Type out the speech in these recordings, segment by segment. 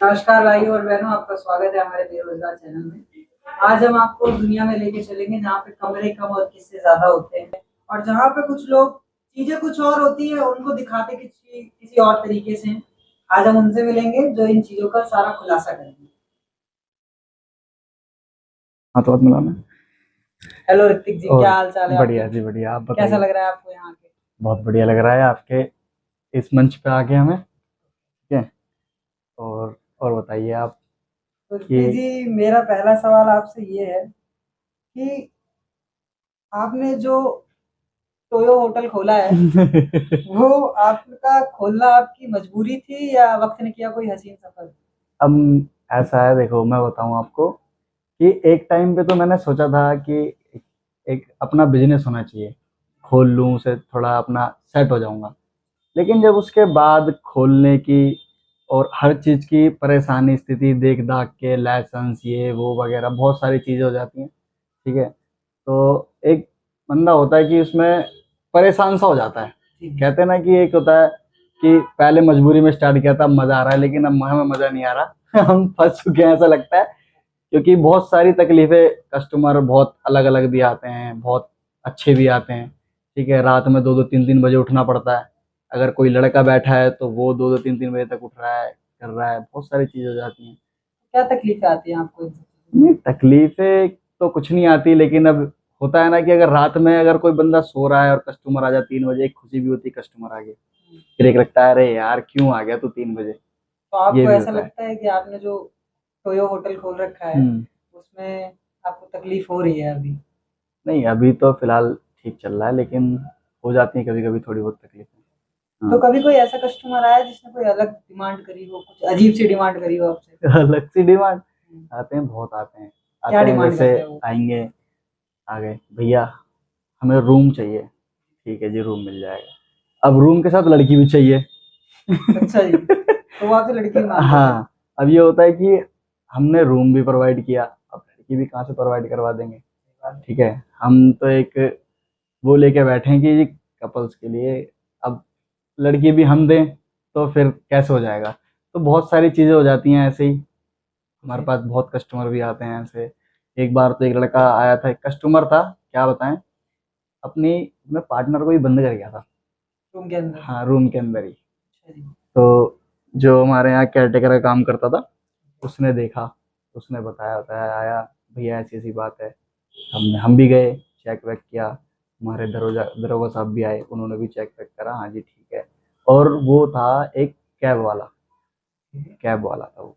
नमस्कार भाई और बहनों, आपका स्वागत है हमारे बेरोजगार चैनल में। आज हम आपको दुनिया में लेके चलेंगे जहाँ पे कमरे कम और किससे ज्यादा होते हैं, और जहाँ पे कुछ लोग चीजें कुछ और होती है उनको दिखाते किसी किसी और तरीके से हैं। आज हम उनसे मिलेंगे जो इन चीजों का सारा खुलासा करेंगे। हाँ तो बात मिलाना। हेलो ऋतिक जी, और क्या हाल चाल है बढ़िया आपके? जी, बढ़िया। आप कैसा बताइए। लग रहा है आपको यहाँ के? बहुत बढ़िया लग रहा है आपके इस मंच पे आके हमें। ठीक है। और बताइए आप तो ऋतिक कि जी, मेरा पहला सवाल आपसे ये है कि आपने जो टोयो होटल खोला है, वो आपका खोलना आपकी मजबूरी थी या वक्त ने किया कोई हसीन सफर? अब ऐसा है, देखो मैं बताऊं आपको कि एक टाइम पे तो मैंने सोचा था कि एक अपना बिजनेस होना चाहिए, खोल लूं उसे, थोड़ा अपना सेट हो जाऊंगा। लेकिन जब उसके बाद खोलने की और हर चीज़ की परेशानी स्थिति देख दाख के, लाइसेंस ये वो वगैरह बहुत सारी चीज़ें हो जाती हैं। ठीक है। तो एक बंदा होता है कि उसमें परेशान सा हो जाता है। कहते हैं ना कि एक होता है कि पहले मजबूरी में स्टार्ट किया था, अब मजा आ रहा है, लेकिन अब हमें मजा नहीं आ रहा। हम फंस चुके हैं ऐसा लगता है, क्योंकि बहुत सारी तकलीफें, कस्टमर बहुत अलग अलग भी आते हैं, बहुत अच्छे भी आते हैं। ठीक है। रात में 2-2 3-3 बजे उठना पड़ता है। अगर कोई लड़का बैठा है तो वो 2-2 3-3 बजे तक उठ रहा है, कर रहा है, बहुत सारी चीजें हो जाती हैं। क्या तकलीफें आती हैं आपको इन सब चीज़ों में? नहीं, तकलीफें तो कुछ नहीं आती, लेकिन अब होता है ना कि अगर रात में अगर कोई बंदा सो रहा है और कस्टमर आ जाए 3 बजे, एक खुशी भी होती है कस्टमर आ गया, फिर एक लगता है अरे यार क्यों आ गया तू 3 बजे। तो ये आपको भी ऐसा होता है। लगता है कि आपने जो टोयो होटल खोल रखा है, हम्म। उसमें आपको तकलीफ हो रही है अभी? नहीं, अभी तो फिलहाल ठीक चल रहा है, लेकिन हो जाती है कभी कभी थोड़ी बहुत तकलीफें। तो हाँ। कभी कोई ऐसा कस्टमर आया जिसने कोई अलग डिमांड करी हो, कुछ अजीब सी डिमांड करी हो आपसे? अलग सी डिमांड हम्म, आते हैं, बहुत आते हैं। क्या आते हैं डिमांड जैसे करते हैं वो? आएंगे, आ गए भैया हमें रूम चाहिए। ठीक है जी, रूम मिल जाएगा। अब रूम के साथ लड़की भी चाहिए। अच्छा जी, तो वो आपसे लड़की भी मांग रहे थे? हाँ। अब ये होता है कि हमने रूम भी प्रोवाइड किया, अब लड़की भी कहाँ से प्रोवाइड करवा देंगे। ठीक है। हम तो एक वो लेके बैठे हैं कि जी कपल्स के लिए, अब लड़की भी हम दें तो फिर कैसे हो जाएगा। तो बहुत सारी चीजें हो जाती हैं ऐसे ही। हमारे जी। पास बहुत कस्टमर भी आते हैं ऐसे। एक बार तो एक लड़का आया था, एक कस्टमर था, क्या बताएं, अपनी मैं पार्टनर को ही बंद कर गया था। रूम के अंदर? हाँ, रूम के अंदर ही। अच्छा जी। तो जो हमारे यहाँ केयरटेकर का काम करता था, उसने देखा, उसने बताया बताया आया, भैया ऐसी ऐसी बात है। हम भी गए, चेक वेक किया। हमारे दरोगा दरोगा साहब भी आए, उन्होंने भी चेक वेक करा, हाँ जी ठीक है। और वो था एक कैब वाला, कैब वाला था वो।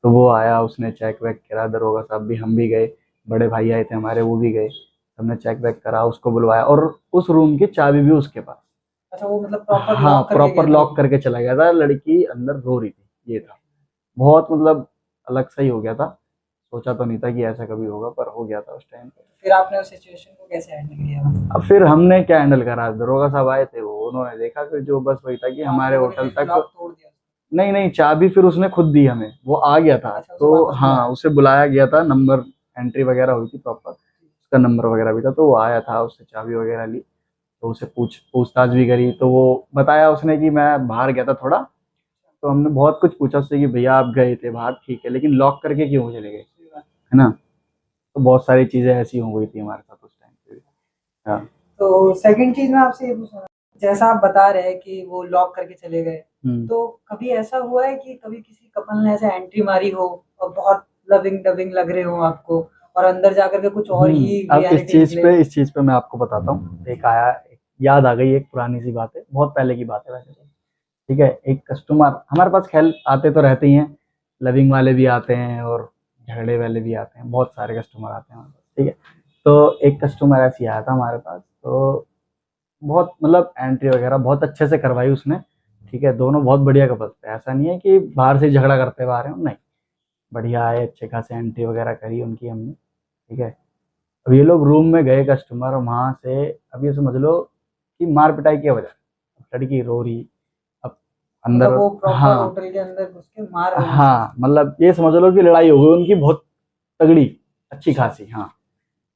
तो वो आया, उसने चेक वेक करा, दरोगा साहब भी, हम भी गए, बड़े भाई आए थे हमारे, वो भी गए। हमने चेक वेक करा, उसको बुलवाया, और उस रूम की चाबी भी उसके पास। अच्छा, वो मतलब प्रॉपर हाँ, लॉक करके प्रॉपर गया था लॉक रूम? करके चला गया था, लड़की अंदर रो रही थी, ये था। बहुत मतलब अलग सा ही हो गया था। सोचा तो नहीं था कि ऐसा कभी होगा, पर हो गया था उस टाइम पे। फिर आपने उस सिचुएशन को कैसे हैंडल किया? अब फिर हमने क्या हैंडल करा, दरोगा साहब आए थे, वो उन्होंने देखा कि जो बस वही था कि तो आप हमारे लोगों ने होटल फिर तक। लॉक तोड़ दिया? नहीं नहीं, चाबी फिर उसने खुद दी हमें, वो आ गया था अच्छा, उसे तो। वापस हाँ, बुलाया? उसे बुलाया गया था, नंबर एंट्री वगैरह हुई थी प्रॉपर, उसका नंबर वगैरह भी था, तो वो आया था, उससे चाबी वगैरह ली। तो उसे पूछताछ भी करी, तो वो बताया उसने कि मैं बाहर गया था थोड़ा। तो हमने बहुत कुछ पूछा उससे कि भैया आप गए थे बाहर, ठीक है, लेकिन लॉक करके क्यों चले गए, सही बात। है ना। तो बहुत सारी चीजें ऐसी हो गई थी हमारे साथ उस टाइम पे भी। हाँ। तो सेकंड चीज मैं आपसे ये पूछना, जैसा आप बता रहे हैं कि वो लॉक करके चले गए, हम्म। तो कभी ऐसा हुआ है कि कभी किसी कपल ने ऐसे एंट्री मारी हो और बहुत लविंग डविंग लग रहे हो आपको, और अंदर जाकर के कुछ और ही अब इस रियलिटी चीज निकले? पे इस चीज पे मैं आपको बताता हूँ, याद आ गई, एक पुरानी सी बात है, बहुत पहले की बात है वैसे तो। ठीक है। एक कस्टमर हमारे पास ख्याल आते तो रहते ही हैं, लविंग वाले भी आते हैं और झगड़े वाले भी आते हैं, बहुत सारे कस्टमर आते हैं हमारे पास। ठीक है। तो एक कस्टमर ऐसे ही आया था हमारे पास, तो बहुत मतलब एंट्री वगैरह बहुत अच्छे से करवाई उसने। ठीक है। दोनों बहुत बढ़िया कपल थे, ऐसा नहीं है कि बाहर से झगड़ा करते हुए आ रहे हो, नहीं। बढ़िया आए, अच्छे खासे एंट्री वगैरह करी उनकी हमने। ठीक है। अब ये लोग रूम में गए कस्टमर, वहां से अब ये समझ लो कि मार पिटाई की वजह, लड़की रो रही। अब अंदर। मतलब वो प्रॉपर हाँ। होटल के अंदर घुस के मार रहे हैं उसको? हाँ, मतलब ये समझ लो कि लड़ाई हो गई उनकी बहुत तगड़ी, अच्छी अच्छा। खासी। हाँ।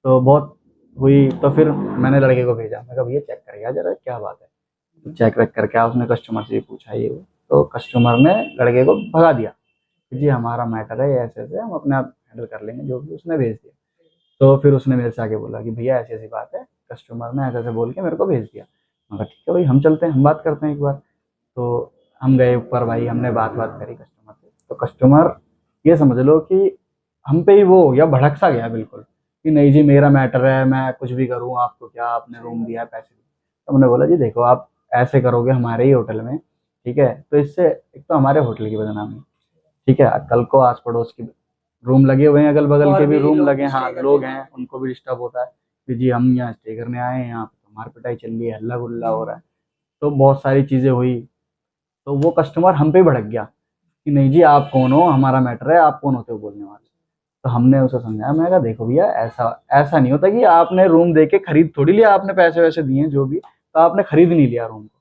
तो बहुत हुई, तो फिर मैंने लड़के को भेजा, मैं कहा भैया चेक कर यार जरा क्या बात है। तो चेक वेक करके आया, उसने कस्टमर से भी पूछा ये वो, तो कस्टमर ने लड़के को भगा दिया। कि जी हमारा मैटर है ऐसे ऐसे, हम अपने आप हैंडल कर लेंगे जो भी। उसने भेज दिया। तो फिर उसने मेरे से आके बोला कि भैया ऐसी ऐसी बात है, कस्टमर ने ऐसे ऐसे बोल के मेरे को भेज दिया। मैं कहा ठीक है भाई, हम चलते हैं, हम बात करते हैं एक बार। तो हम गए ऊपर भाई, हमने बात बात करी कस्टमर से। तो कस्टमर ये समझ लो कि हम पे ही वो हो गया, भड़क सा गया बिल्कुल, कि नहीं जी मेरा मैटर है, मैं कुछ भी करूँ, आपको क्या, आपने रूम दिया है, पैसे दिए। तो हमने बोला जी देखो, आप ऐसे करोगे हमारे ही होटल में, ठीक है, तो इससे एक तो हमारे होटल की बदनामी, ठीक है, कल को आस पड़ोस की रूम लगे हुए हैं, अगल बगल के और भी भी रूम लोग लगे, हाँ स्टे करने लोग वाले हैं, उनको भी डिस्टर्ब होता है कि जी हम यहाँ स्टे करने आए हैं, यहाँ पे तो मार पिटाई चल रही है, हल्ला गुल्ला हो रहा है। तो बहुत सारी चीज़ें हुई। तो वो कस्टमर हम पे ही भड़क गया कि नहीं जी आप कौन हो, हमारा मैटर है, आप कौन होते हो बोलने वाले। तो हमने उसे समझाया, मैं कहा देखो भैया, ऐसा ऐसा नहीं होता कि आपने रूम दे के खरीद थोड़ी लिया, आपने पैसे वैसे दिए जो भी, तो आपने खरीद नहीं लिया रूम को।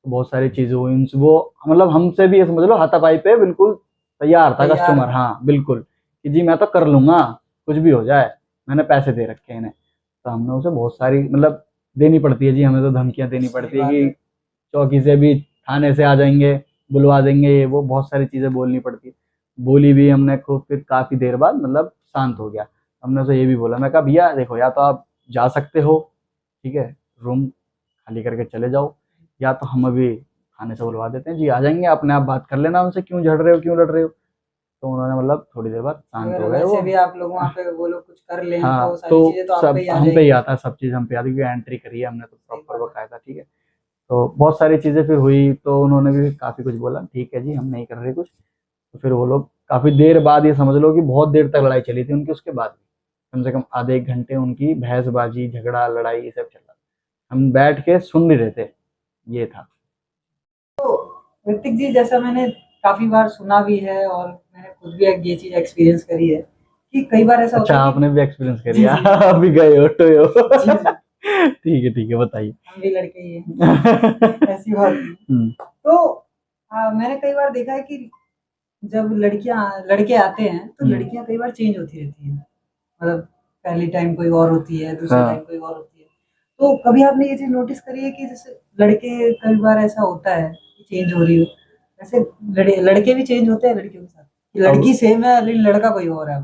तो बहुत सारी चीजें हुई उनसे, वो मतलब हमसे भी ये समझ लो हाथापाई पे बिल्कुल तैयार था तैयार कस्टमर, है। हाँ बिल्कुल, कि जी मैं तो कर लूंगा, कुछ भी हो जाए, मैंने पैसे दे रखे हैं इन्हें। तो हमने उसे बहुत सारी मतलब देनी पड़ती है जी, हमें तो धमकियां देनी सही पड़ती है बात कि है। चौकी से भी, थाने से आ जाएंगे, बुलवा देंगे, ये वो बहुत सारी चीजें बोलनी पड़ती है। बोली भी हमने खूब, फिर काफी देर बाद मतलब शांत हो गया। हमने उसे ये भी बोला, मैं कहा भैया देखो, या तो आप जा सकते हो, ठीक है, रूम खाली करके चले जाओ, या तो हम अभी थाने से बुलवा देते हैं, जी आ जाएंगे, अपने आप बात कर लेना उनसे, क्यों झड़ रहे हो, क्यों लड़ रहे हो। तो उन्होंने मतलब थोड़ी देर बाद शांत अगर हो गए वो। वैसे भी आप लोग वहाँ पे वो लोग कुछ कर लें तो हाँ सारी तो चीजें तो आप पे सब ही आ हम पे ही जाएगी। आता है, सब चीज़ हम पे आती है, क्योंकि एंट्री करी है हमने तो सही प्रॉपर बात है। बकायदा, ठीक है। तो बहुत सारी चीज़ें फिर हुई, तो उन्होंने भी काफ़ी कुछ बोला, ठीक है जी हम नहीं कर रहे कुछ। तो फिर वो लोग काफ़ी देर बाद, ये समझ लो कि बहुत देर तक लड़ाई चली थी उनकी, उसके बाद भी कम से कम आधे एक घंटे उनकी बहसबाजी, झगड़ा, लड़ाई, ये सब चल रहा था। हम बैठ के सुन नहीं रहे थे, ये था। ऋतिक जी, जैसा मैंने काफी बार सुना भी है और मैंने खुद भी ये चीज एक्सपीरियंस करी है कि कई बार ऐसा होता अच्छा है कि आपने भी एक्सपीरियंस कर जी लिया, जी जी अभी गए हो टोए हो। जी जी ठीक है बताइए। हम भी लड़के ही हैं, ऐसी बात नहीं। हम्म, तो मैंने कई बार देखा है कि जब लड़कियां लड़के आते हैं तो हम्म, लड़कियां कई बार चेंज होती रहती हैं। मतलब पहली टाइम कोई और होती है, दूसरे टाइम हाँ कोई और होती है। तो कभी आपने ये चीज नोटिस करी है कि जैसे लड़के कई बार ऐसा होता है कि चेंज हो रही हो, वैसे लड़के भी चेंज होते हैं लड़कियों के साथ, कि अब लड़की सेम है लेकिन लड़का कोई और है।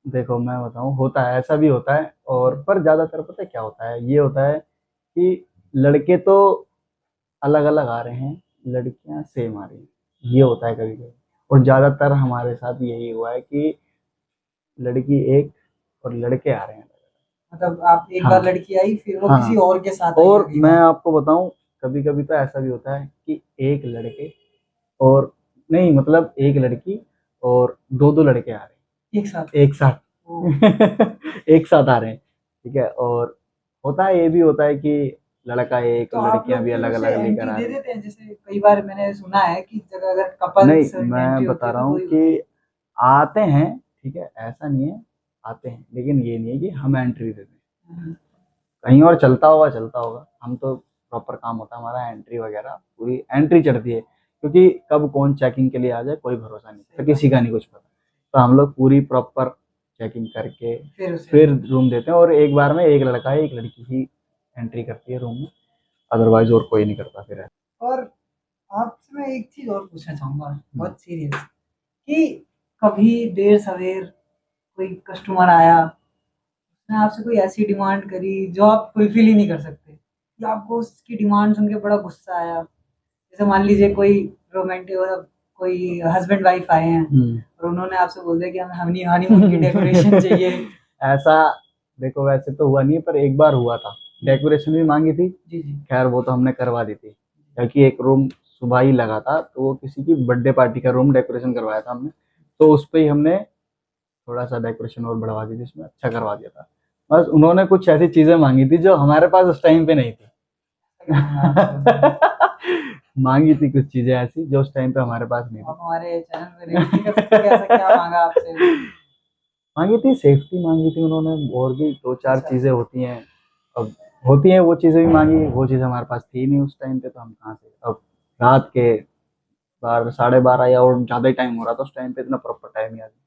देखो मैं बताऊं, होता है, ऐसा भी होता है, और पर ज्यादातर पता है क्या होता है, ये होता है कि लड़के तो अलग अलग आ रहे हैं, लड़कियां सेम आ रही हैं, ये होता है कभी कभी। और ज्यादातर हमारे साथ यही हुआ है कि लड़की एक और लड़के आ रहे हैं। मतलब आप एक बार हाँ लड़की आई फिर वो किसी हाँ। और के साथ आई और अगली मैं बार। आपको बताऊं, कभी कभी तो ऐसा भी होता है कि एक लड़के और, नहीं मतलब एक लड़की और दो दो लड़के आ रहे एक साथ। हैं एक साथ। वो एक साथ आ रहे हैं, ठीक है। और होता है, ये भी होता है कि लड़का एक तो और आप लड़कियां लोग भी फिर अलग उसे अलग लेकर एंट्री आ दे रही हैं। देते हैं? जैसे कई बार मैंने सुना है कि जगह अगर नहीं, कपल्स मैं एंट्री होती बता है रहा तो दो हूँ ही होते हैं। कि आते हैं, ठीक है, ऐसा नहीं है, आते हैं, लेकिन ये नहीं है कि हम एंट्री देते हैं। हम्म, कहीं और चलता होगा, चलता होगा, हम तो प्रॉपर काम होता है हमारा, एंट्री वगैरह पूरी एंट्री चढ़ती है, क्योंकि कब कौन चेकिंग के लिए आ जाए कोई भरोसा नहीं, सही तो बात किसी का नहीं कुछ पता। तो हम लोग पूरी प्रॉपर चेकिंग करके फिर उसे फिर रूम देते हैं, और एक बार में एक लड़का है, एक लड़की ही एंट्री करती है रूम में, अदरवाइज और कोई नहीं करता फिर है। और आपसे मैं एक चीज और पूछना चाहूंगा हम्म, बहुत सीरियस, कि कभी देर सवेर कोई कस्टमर आया, उसने आपसे कोई ऐसी डिमांड करी जो आप फुलफिल ही नहीं कर सकते, या आपको उसकी डिमांड सुन के बड़ा गुस्सा आया? जैसे मान लीजिए कोई रोमांटिक, मतलब कोई हस्बैंड वाइफ आए हैं हम्म। और उन्होंने आपसे बोल दिया कि हमें हनीमून की डेकोरेशन चाहिए। ऐसा देखो, वैसे तो हुआ नहीं है, पर एक बार हुआ था, डेकोरेशन भी मांगी थी। जी जी। खैर वो तो हमने करवा दी थी, क्योंकि एक रूम सुबह ही लगा था, तो वो किसी की बर्थडे पार्टी का रूम डेकोरेशन करवाया था हमने। तो उस पे ही हमने थोड़ा सा डेकोरेशन और बढ़वा दी थी, इसमें अच्छा करवा दिया था। बस उन्होंने कुछ ऐसी चीजें मांगी थी जो हमारे पास उस टाइम पे नहीं थी। क्या मांगा आपसे? मांगी थी कुछ चीजें ऐसी जो उस टाइम पे हमारे पास नहीं आप थी। हमारे चैनल में रिवील नहीं कर सकते कि ऐसा क्या मांगा आपसे? मांगी थी सेफ्टी, मांगी थी उन्होंने, और भी दो चार अच्छा। चीजें होती हैं, अब होती हैं, वो चीजें भी मांगी, वो चीज हमारे पास थी नहीं उस टाइम पे, तो हम कहाँ से अब, रात के 12, 12:30 या और ज्यादा ही टाइम हो रहा था उस टाइम पे, इतना प्रॉपर टाइम याद नहीं,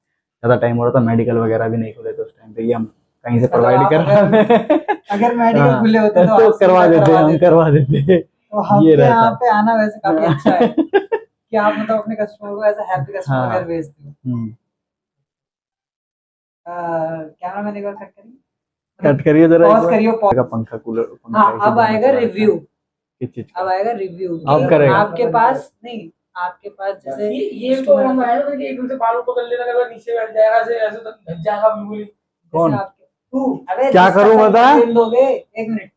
ज्यादा टाइम हो रहा था, मेडिकल वगैरह भी नहीं खुले थे उस टाइम पे, ये हम कहीं से मतलब प्रोवाइड आप करा अगर दें। अगर मेडिकल हाँ, खुले होते तो तो आप करवा सुविधा देते, करवा हम देते। करवा देते, तो ये आपके यहाँ रहता पे आना वैसे काफी अच्छा है। है। कि आप मतलब अपने कस्टमर को ऐसा हैप्पी कस्टमर हाँ। केयर भेजते हो। हम्म, कैमरा मैन एक बार कट करिए, कट करिए जरा, पॉज करिए, pause। का पंखा कूलर पंखा हाँ, AC अब दोनों आएगा चला रखा है। रिव्यू, किस चीज अब का? आएगा रिव्यू। अब करेगा। आपके पास नहीं, आपके पास जैसे ये तो हम आए ना कि एकदम से बालों पकड़ लेना, अगर नीचे बैठ जाएगा ऐसे ऐसे तो ढक जाएगा बिल्कुल ही। कौन? जैसे आपके तू अबे क्या जिसका करूं सही बता? तेल दोगे, एक मिनट,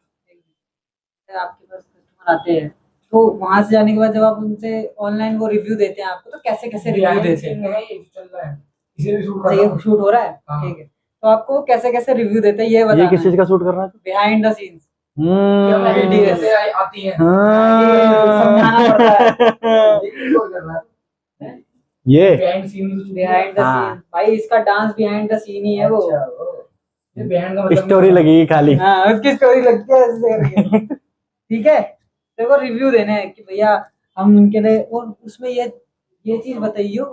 आपके पास कस्टमर आते हैं तो वहां से जाने के बाद जब आप उनसे ऑनलाइन वो रिव्यू देते हैं आपको, तो कैसे कैसे रिव्यू देते हैं? ये चल रहा है, इसे भी शूट कर अच्छा, रहा ये शूट हो रहा है, हाँ। ठीक है। तो आपको कैसे कैसे रिव्यू देते हैं ये ये बताना किस चीज का शूट कर रहा है? Behind the scenes. है। वीडियो कैसे आती है समझाना पड़ता है। ये रिकॉर्ड कर रहा है ये बिहाइंड सीन, बिहाइंड द हाँ। सीन भाई, इसका डांस बिहाइंड द सीन ही है वो। ये बिहाइंड का मतलब स्टोरी लगेगी खाली। हाँ, उसकी स्टोरी लगती है ऐसे करके। ठीक है, तेरे को रिव्यू देने हैं कि भैया हम उनके लिए, और उसमें ये चीज बताइयो।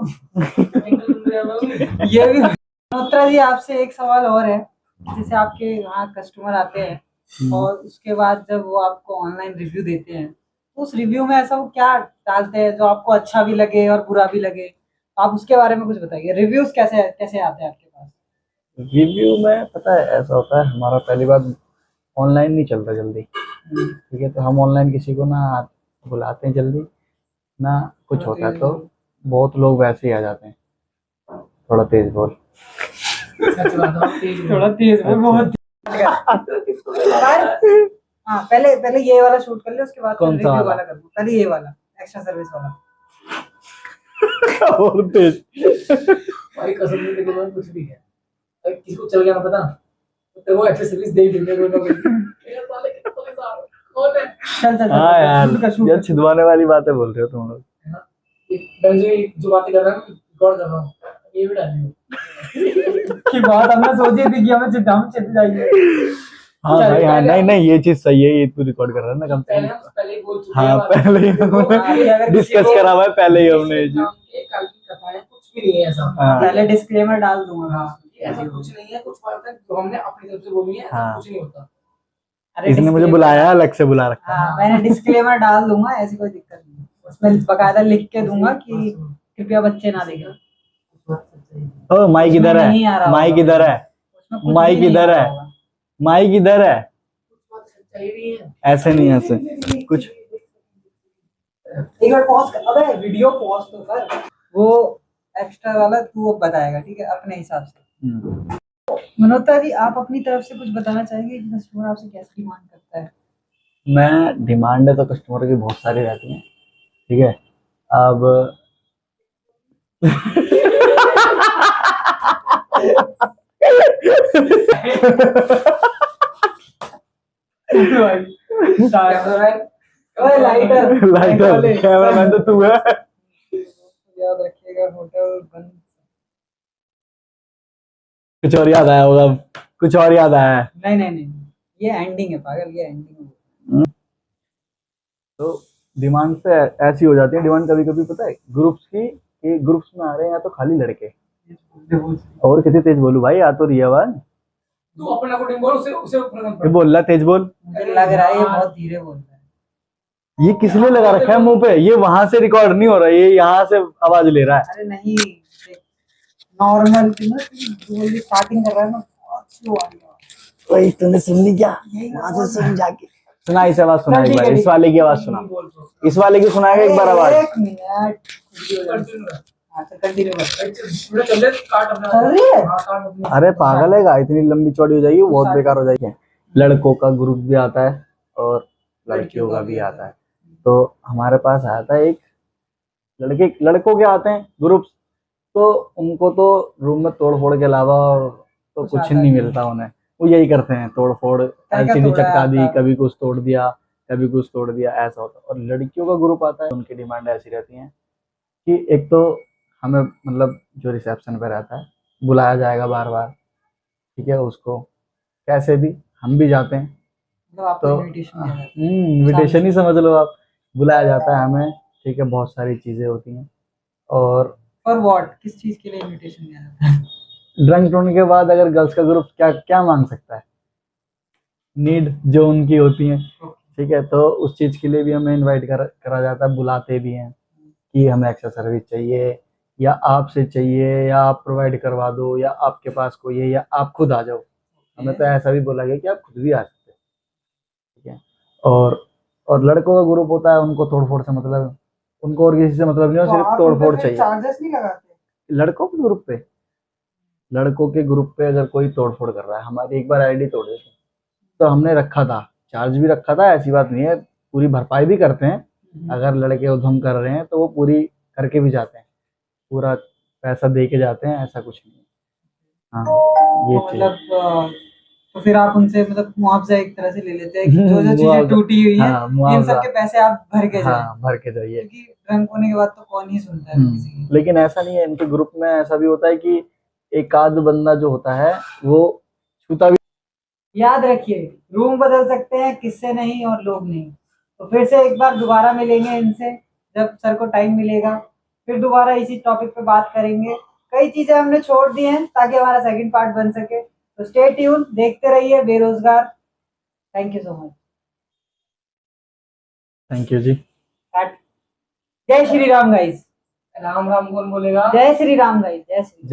ये भी मल्होत्रा जी, आपसे एक सवाल और है। जैसे आपके यहाँ कस्टमर आते हैं और उसके बाद जब वो आपको ऑनलाइन रिव्यू देते हैं, तो उस रिव्यू में ऐसा वो क्या डालते हैं जो आपको अच्छा भी लगे और बुरा भी लगे? आप उसके बारे में कुछ बताइए, रिव्यूज कैसे कैसे आते हैं आपके पास? रिव्यू में पता है ऐसा होता है, हमारा पहली बार ऑनलाइन नहीं चलता जल्दी, ठीक है, तो हम ऑनलाइन किसी को ना बुलाते हैं जल्दी ना, कुछ होता है तो बहुत लोग वैसे ही आ जाते हैं। थोड़ा तेज बोल। थोड़ा तेज बोल, बहुत हाँ, पहले पहले ये वाला शूट कर ले, उसके बाद कौन सा रिव्यू वाला? वाला कर दो। पहले ये वाला एक्स्ट्रा सर्विस वाला। और तेज। भाई कसम नहीं देके मैं कुछ भी है, अगर किसी को चल गया ना पता, तो वो एक्सेसरीज दे ही देंगे कोई ना कोई। यार साले कितना परेशान कौन है। चल चल हाँ यार, शूट कर, शूट ये कर। छिदवाने वाली बातें बोल रहे हो तुम लोग। मैं जो बातें कर रहा हूँ रिकॉर्ड कर रहा हूँ, ये भी डालिए की बात हमने सोची थी कि हमें हम चिप जाएंगे। हाँ चल, भाई, हाँ, पहले नहीं नहीं, ये चीज सही है, ये तू रिकॉर्ड कर रहा है ना कम से पहले कम। हम पहले ही बोल चुके हाँ, हैं पहले ही हाँ, कि हमने अगर किसी डिस्कस को- करा हुआ है, पहले ही हमने ये चीज। ये कल की कथा है, कुछ भी नहीं है ऐसा। हाँ। पहले डिस्क्लेमर डाल दूंगा मैं। हाँ, ऐसा कुछ नहीं है, कुछ बात है जो हमने अपनी तरफ से बोली है, ऐसा हाँ। कुछ नहीं होता। अरे इसने मुझे disclaimer- बुलाया, अलग से बुला रखा। हाँ, मैंने डिस्क्लेमर डाल दूंगा, ऐसी कोई दिक्कत नहीं। उसमें बकायदा लिख के दूंगा कि कृपया बच्चे ना देखें। ओ माइक उसमें इधर नहीं आ है, रहा माइक होगा। इधर है, उसमें कुछ माइक भी नहीं इधर आ रहा है। होगा। माइक इधर है, कुछ बात सच्चाई नहीं है। ऐसे नहीं, ऐसे कुछ। एक बार पॉज कर, अबे वीडियो पॉज तो कर। वो एक्स्ट्रा वाला तू अब बताएगा, ठीक है, अपने हिसाब से। मनोता जी, आप अपनी तरफ से कुछ बताना चाहेंगे कि कस्टमर आपसे कैसे डिमांड करता है? मैं डिमांड है तो कस्टमर की बहुत सारी रहती हैं, ठीक है। अब ओए लाइटर लाइटर कैमरामैन तो तू है। याद रखिएगा, होटल बंद। कुछ और याद आया होगा, कुछ और याद आया है। नहीं नहीं नहीं, ये एंडिंग है पागल, ये एंडिंग है। तो डिमांड से ऐसी हो जाती है, डिमांड कभी कभी पता है ग्रुप्स की, कि ग्रुप्स में आ रहे हैं या तो खाली लड़के, और किसी तेज बोलू भाई, आ तो रही है आवाज। तू अपना अकॉर्डिंग बोल, उसे अपना ये बोल रहा तेज बोल। मुझे लग रहा है ये बहुत धीरे बोल रहा है। ये किस लिए लगा रखा है मुंह पे? ये वहां से रिकॉर्ड नहीं हो रहा, ये यहाँ से आवाज ले रहा है। अरे नहीं, नॉर्मल स्टार्टिंग कर रहा है ना, बहुत स्लो आ रही है। वही तूने सुन ली क्या? वहां से सुन जाके सुना, इस आवाज सुना एक बार, इस वाले की आवाज सुना, इस वाले की सुनाएगा एक बार आवाज। एक मिनट, कंटिन्यू कर। काट अपना। अरे! हाँ, काट अपना। अरे पागल है क्या, इतनी लंबी चौड़ी हो जाएगी, बहुत बेकार हो जाएगी। लड़कों का ग्रुप भी आता है और लड़कियों का भी आता है। तो हमारे पास आया था एक लड़कों के आते हैं ग्रुप्स, तो उनको तो रूम में तोड़ फोड़ के अलावा और तो कुछ नहीं मिलता उन्हें। वो यही करते हैं, तोड़ फोड़, एलसीडी चटका दी, कभी कुछ तोड़ दिया, कभी कुछ तोड़ दिया, ऐसा होता है। और लड़कियों का ग्रुप आता है, उनकी डिमांड ऐसी रहती है कि एक तो हमें मतलब जो रिसेप्शन पे रहता है बुलाया जाएगा बार बार, ठीक है, उसको कैसे भी हम भी जाते हैं, मतलब आपको तो इनविटेशन दिया जाता है। इनविटेशन ही समझ लो आप, बुलाया जाता है हमें, ठीक है, बहुत सारी चीजें होती हैं। और फॉर व्हाट, किस चीज के लिए इनविटेशन दिया जाता है? ड्रंक होने के बाद अगर गर्ल्स का ग्रुप क्या क्या मांग सकता है, नीड जो उनकी होती है, ठीक है, तो उस चीज के लिए भी हमें इनवाइट करा जाता है, बुलाते भी हैं, कि हमें एक्स्ट्रा सर्विस चाहिए या आपसे चाहिए या आप प्रोवाइड करवा दो या आपके पास कोई है या आप खुद आ जाओ। हमें तो ऐसा भी बोला गया कि आप खुद भी आ सकते हैं, ठीक है। और लड़कों का ग्रुप होता है, उनको तोड़ फोड़ से मतलब, उनको और किसी से मतलब नहीं हो, तो सिर्फ आप तोड़ उन पे फोड़ फिर चाहिए। चार्जेस नहीं लगाते? लड़कों के ग्रुप पे अगर कोई तोड़ फोड़ कर रहा है, हमारी एक बार आईडी तोड़ दी थी, तो हमने रखा था, चार्ज भी रखा था, ऐसी बात नहीं है, पूरी भरपाई भी करते हैं। अगर लड़के उधम कर रहे हैं तो वो पूरी करके भी जाते हैं, पूरा पैसा दे के जाते हैं, ऐसा कुछ नहीं है। हाँ, ये तो चीज। मतलब तो फिर आप उनसे मतलब मुआवजा एक तरह से ले लेते हैं कि जो जो चीजें मुआवजा, टूटी हुई है हाँ इन मुआवजा, सब के पैसे आप भर के जाएं, हाँ भर के जाइए। क्योंकि ड्रंक होने के बाद तो कौन ही सुनता है किसी की। लेकिन ऐसा नहीं है, इनके ग्रुप में ऐसा भी होता है कि एक आध बंदा जो होता है वो छूता भी। याद रखिए, रूम बदल सकते हैं, किससे नहीं और लोग नहीं। तो फिर से एक बार दोबारा मिलेंगे इनसे, जब सर को टाइम मिलेगा, फिर दोबारा इसी टॉपिक पे बात करेंगे। कई चीजें हमने छोड़ दी हैं ताकि हमारा सेकंड पार्ट बन सके। तो स्टे ट्यून, देखते रहिए बेरोजगार। Thank you so much. Thank you जी। जय श्री राम गाइस। राम राम कौन बोलेगा? जय श्री राम गाइस। जय श्री